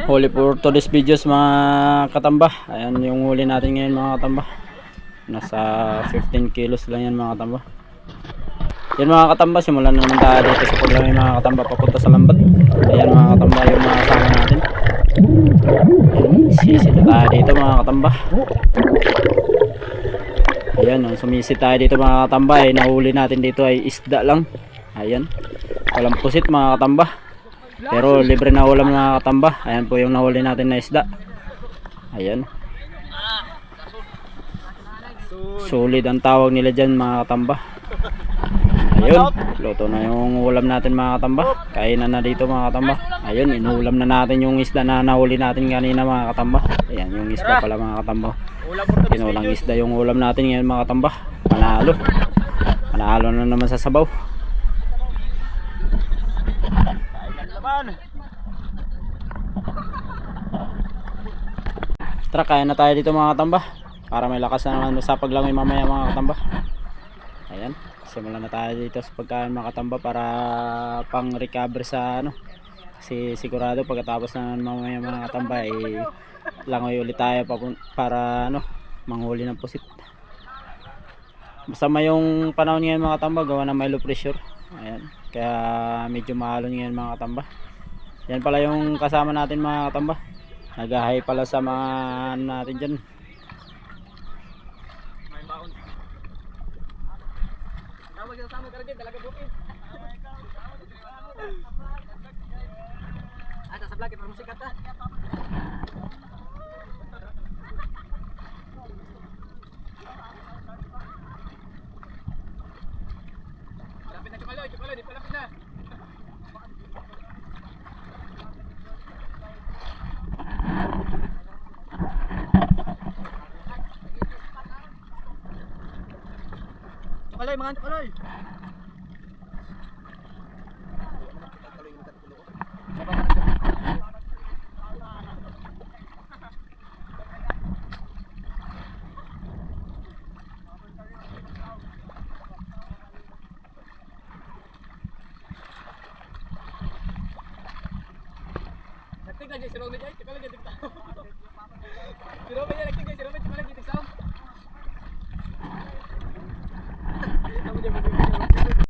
Huli for today's videos mga katamba. Ayan yung huli natin ngayon mga katamba. Nasa 15 kilos lang yan mga katamba. Yan mga katamba, simulan na naman tayo dito sa paglamay mga katamba papunta sa lambat. Ayan mga katamba yung mga kasama natin. Sisi na tayo dito mga katamba. Ayan, sumisi tayo dito mga katamba. Nahuli natin dito ay isda lang. Ayan, walang pusit mga katamba, pero libre na ulam mga katamba. Ayan po yung nahuli natin na isda. Ayan, solid ang tawag nila dyan mga katamba. Ayun, luto na yung ulam natin mga katamba. Kainan na dito mga katamba. Ayun, inuulam na natin yung isda na nahuli natin kanina mga katamba. Ayan yung isda pala mga katamba. Kinulang isda yung ulam natin ngayon mga katamba. Panalo, panalo na naman sa sabaw. Tara, kaya na tayo dito mga katamba, para may lakas na naman sa paglangoy mamaya mga katamba. Ayan, simulan na tayo dito sa pagkain mga katamba para pang recover sa ano, kasi sigurado pagkatapos na mamaya mga katamba langoy ulit tayo para ano, manghuli ng pusit. Masama yung panahon ngayon mga katamba, gawa na may low pressure. Ayan, kaya medyo mahalon ngayon mga katamba. Yan pala yung kasama natin mga katamba, nagahay pala sa mga ano natin dyan. Chokalay, mga chokalay. Nagtig lagi si Robin ay, chokalay dito. Si Robin ay nagtig si Robin chokalay dito sa.